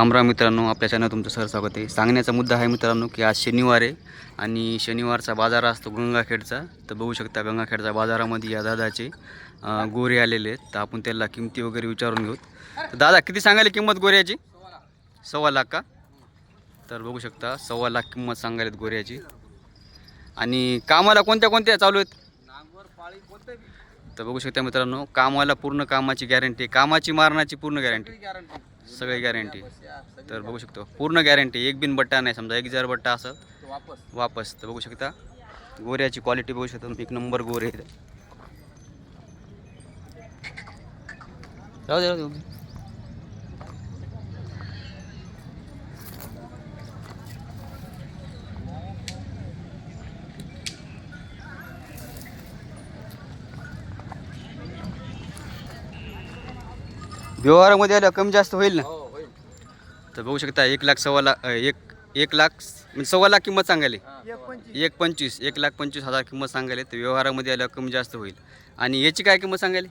रामराम मित्रांनो, आपल्या चॅनल तुमचं स्वागत आहे. सांगण्याचा मुद्दा आहे मित्रांनो की आज शनिवार आहे आणि शनिवारचा बाजार असतो गंगाखेडचा. तर बघू शकता गंगाखेडच्या बाजारामध्ये या दादाचे गोरे आलेले आहेत. तर आपण त्याला किमती वगैरे विचारून घेऊ. तर दादा किती सांगायला किंमत गोऱ्याची? 1.25 लाख का? तर बघू शकता 1.25 लाख किंमत सांगायला गोऱ्याची. आणि कामाला कोणत्या कोणत्या चालू आहेत? तर बघू शकता मित्रांनो, कामाला पूर्ण कामाची गॅरंटी, कामाची मारण्याची पूर्ण गॅरंटी, सगळी गॅरंटी. तर बघू शकतो पूर्ण गॅरंटी, एक बिन बट्टा नाही. समजा एक जर बट्टा असेल वापस. तर बघू शकता गोऱ्याची क्वालिटी बघू शकता, एक नंबर गोरे आहे. जाऊ दे व्यवहारामध्ये आलं कमी जास्त होईल ना? तर बघू शकता 1 लाख 1.25 लाख 1 लाख म्हणजे 1.25 लाख किंमत सांगायला. 1,25,000 किंमत सांगायला. तर व्यवहारामध्ये आलं कमी जास्त होईल. आणि याची काय किंमत सांगायला?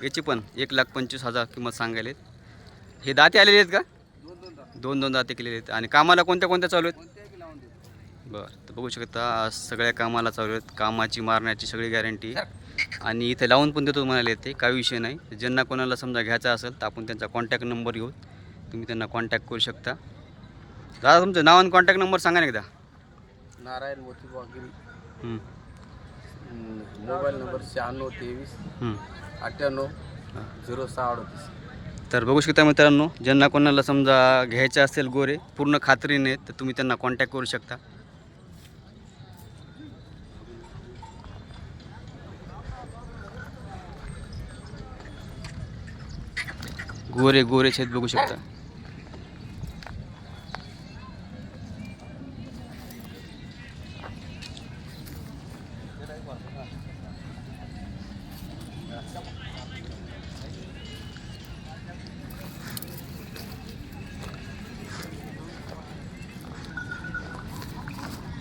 याची पण 1,25,000 किंमत सांगायला. हे दाते आलेले आहेत का? दोन दाते केलेले आहेत. आणि कामाला कोणत्या कोणत्या चालू आहेत? बरं, तर बघू शकता सगळ्या कामाला चालू आहेत. कामाची मारण्याची सगळी गॅरंटी. आणि इथे लावून पण देतो म्हणाले. ते काही विषय नाही. ज्यांना कोणाला समजा घ्यायचा असेल तर आपण त्यांचा कॉन्टॅक्ट नंबर घेऊ, तुम्ही त्यांना कॉन्टॅक्ट करू शकता. दादा तुमचं नाव आणि कॉन्टॅक्ट नंबर सांगा ना एकदा. नारायण मोतीबा गिरी, मोबाईल नंबर 9623 98 0638. तर बघू शकता मित्रांनो, ज्यांना कोणाला समजा घ्यायचे असेल गोरे पूर्ण खात्रीने तर तुम्ही त्यांना कॉन्टॅक्ट करू शकता. गोरे आहेत बघू शकता.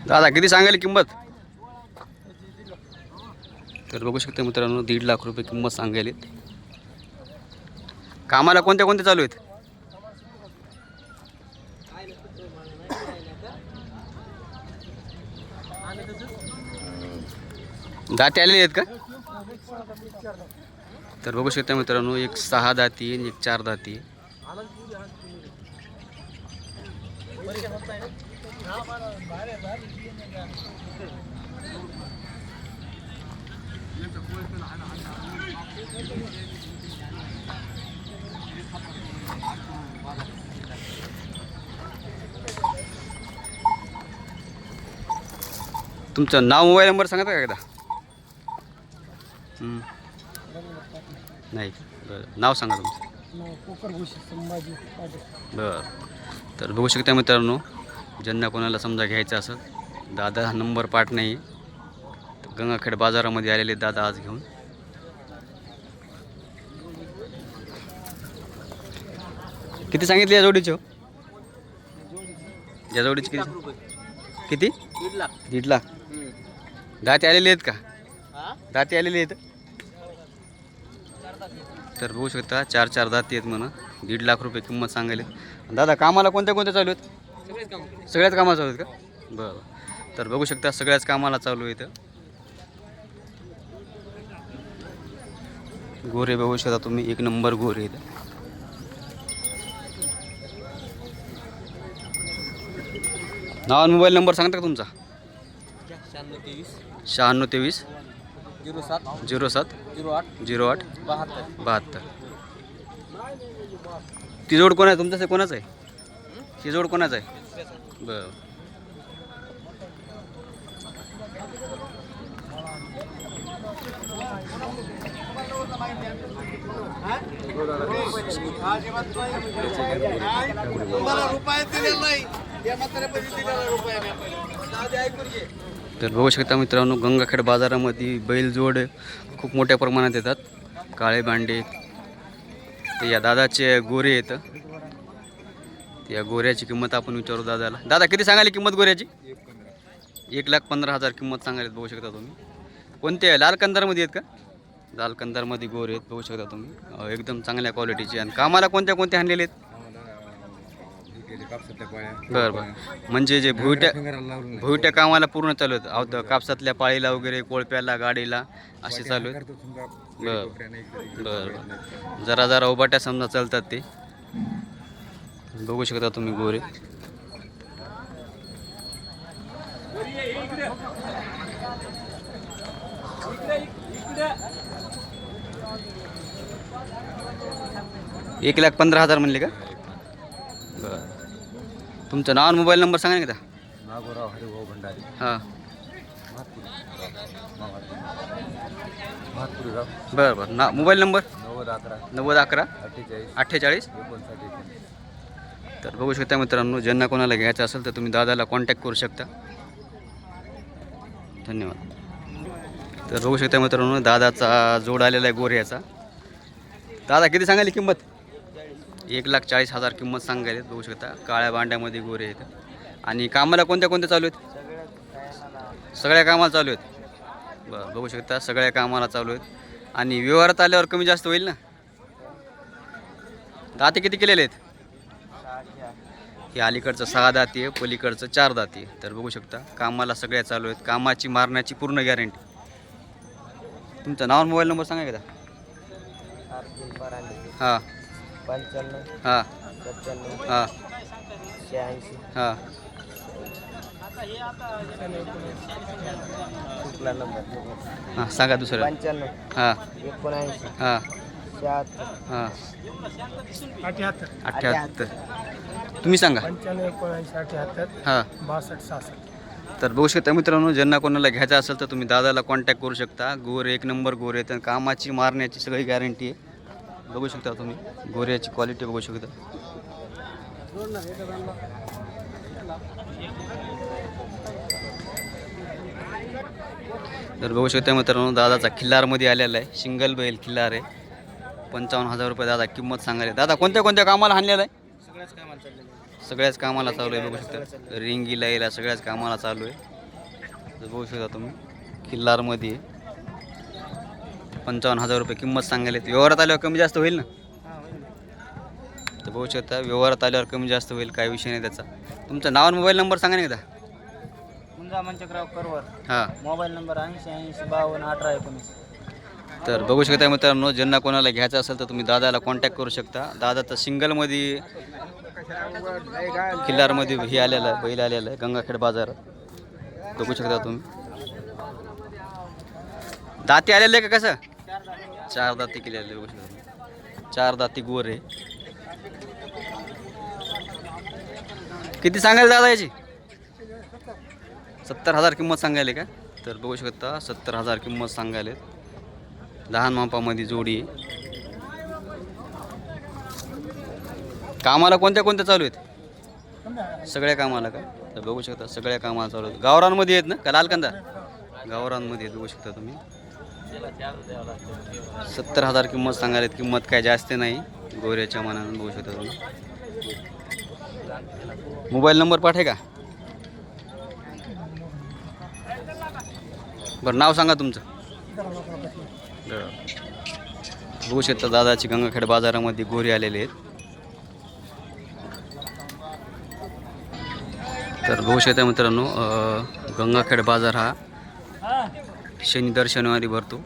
दादा किती सांगायला किंमत? तर बघू शकता मित्रांनो 1.5 लाख रुपये किंमत सांगायली. कामाला कोणत्या कोणत्या चालू आहेत? दाते आलेले आहेत का? तर बघू शकता मित्रांनो, एक 6 दाती आणि एक 4 दाती. तुमचं नाव मोबाईल नंबर सांगा का एकदा? नाही, बरं नाव सांगा तुमचं. बरं, तर बघू शकता मित्रांनो, ज्यांना कोणाला समजा घ्यायचं असेल, दादा हा नंबर पाठ नाही. गंगाखेड बाजारामध्ये आलेले दादा आज घेऊन. किती सांगितले या जोडीचे? या जोडीचे किती? 1.5 लाख. दाते आलेले आहेत का? दाते आलेले आहेत. तर बघू शकता 4 दाती आहेत म्हणा. 1.5 लाख रुपये किंमत सांगायला. दादा कामाला कोणत्या कोणत्या चालू आहेत? सगळ्याच कामाला चालू आहेत का? बरं, तर बघू शकता सगळ्याच कामाला चालू आहेत. गोरे बघू शकता तुम्ही, एक नंबर गोरे आहेत. नाव आणि मोबाईल नंबर सांगता का तुमचा? 9623 07 08 72. ती जोड कोण आहे तुमच्या? कोणाच आहे ती जोड? कोणाच आहे? बरं, तर बघू शकता मित्रांनो, गंगाखेड बाजारामध्ये बैलजोड खूप मोठ्या प्रमाणात येतात. काळे बांडे. तर या दादाचे गोरे आहेत. या गोऱ्याची किंमत आपण विचारू दादाला. दादा किती सांगायला किंमत गोऱ्याची? 1,15,000 किंमत सांगायला. बघू शकता तुम्ही. कोणते लाल कंदारमध्ये आहेत का? लाल कंदारमध्ये गोरे आहेत बघू शकता तुम्ही, एकदम चांगल्या क्वालिटीचे. आणि कामाला कोणत्या कोणत्या आणलेले आहेत? बरं बरं. म्हणजे जे भुईट्या कामाला पूर्ण चालू आहेत अवत कापसातल्या पाळीला वगैरे कोळप्याला गाडीला असे चालू आहेत. बरं बरं बरं. जरा जरा उभाट्या समजा चालतात ते बघू शकता तुम्ही गोरे. एक 1,15,000 म्हणले का? बरं. तुमचं नाव आणि मोबाईल नंबर सांगा ना एकदा. नागोराव हरिभाऊ भंडारी, हां महात्पुरी गाव, बरं बरं. Mobile number 9011 9011 48 48. 59. तर बघू शकता मित्रांनो, ज्यांना कोणाला घ्यायचं असेल तर तुम्ही दादाला कॉन्टॅक्ट करू शकता. धन्यवाद. तर बघू शकता मित्रांनो, दादाचा जोड आलेला आहे गोऱ्याचा. दादा किती सांगायली किंमत? 1,40,000 किंमत सांगायला. बघू शकता काळ्या भांड्यामध्ये गोरे आहेत. आणि कामाला कोणत्या कोणत्या चालू आहेत? सगळ्या कामाला चालू आहेत. बरं बघू शकता सगळ्या कामाला चालू आहेत. आणि व्यवहारात आल्यावर कमी जास्त होईल ना? दाते किती केलेले आहेत? हे अलीकडचं 6 दाती आहे, पलीकडचं 4 दाती आहे. तर बघू शकता कामाला सगळ्या चालू आहेत. कामाची मारण्याची पूर्ण गॅरंटी. तुमचं नाव मोबाईल नंबर सांगा एकदा. हां 95 हां 97 हां 86 हां. कुठला नंबर? हां सांगा दुसरं. 95 हां 79 हां 76 हां 78 78. तुम्ही सांगा. 95 79 78 हां. 62 66. तर बघू शकता मित्रांनो, ज्यांना कोणाला घ्यायचं असेल तर तुम्ही दादाला कॉन्टॅक्ट करू शकता. गोरे एक नंबर गोरे आहेत. आणि कामाची मारण्याची सगळी गॅरंटी आहे. बघू शकता तुम्ही गोऱ्याची क्वालिटी बघू शकता. तर बघू शकता मित्रांनो, दादाचा खिल्लारमध्ये आलेला आहे. सिंगल बैल खिल्लार आहे. 55,000 रुपये दादा किंमत सांगायला. दादा कोणत्या कोणत्या कामाला आणलेला आहे? सगळ्याच कामाला चाललेलं आहे. सगळ्याच कामाला चालू आहे. बघू शकता रिंगीला यायला सगळ्याच कामाला चालू आहे. तर बघू शकता तुम्ही खिल्लारमध्ये 55,000 रुपये किंमत सांगायला. व्यवहारात आल्यावर कमी जास्त होईल ना? तर बघू शकता व्यवहारात आल्यावर कमी जास्त होईल, काही विषय नाही त्याचा. तुमचं नाव आणि मोबाईल नंबर सांगा ना एकदा. मुंजा मंचकराव करवर, हां. Mobile number 80 80 52 18 19. तर बघू शकता मित्रांनो, ज्यांना कोणाला घ्यायचं असेल तर तुम्ही दादाला कॉन्टॅक्ट करू शकता. दादाचं सिंगलमध्ये खिल्लारमध्ये हे आलेलं आहे, बैल आलेलं आहे गंगाखेड बाजारात. बघू शकता तुम्ही. दाती आलेले आहे का कसं? 4 दाती केलेले. बघू शकता 4 दाती गोर आहे. किती सांगायला दादा याची? 70,000 किंमत सांगायला का? तर बघू शकता 70,000 किंमत सांगायला. लहान मापामध्ये जोडी आहे. कामाला कोणत्या कोणत्या चालू आहेत? सगळ्या कामाला का? तर बघू शकता सगळ्या कामाला चालू आहेत. गावरांमध्ये आहेत ना का लालकंदा? गावरांमध्ये आहेत. बघू शकता तुम्ही 70,000 किंमत सांगायला. किंमत काय जास्त नाही गोऱ्याच्या मनानं. बघू शकता तुम्ही. मोबाईल नंबर पाठे का? बरं नाव सांगा तुमचं. बघू शकता दादाची गंगाखेड बाजारामध्ये गोरे आलेले आहेत. तर बघू शकता मित्रांनो, गंगाखेड बाजार हा दर शनिवारी भरतो.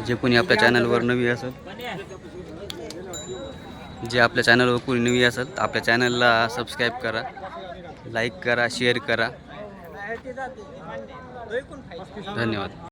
जे कोणी आपल्या चॅनलवर नवी असेल, जे आपल्या चॅनलवर कोणी नवी असेल तर आपल्या चॅनलला सबस्क्राईब करा, लाईक करा, शेअर करा. धन्यवाद.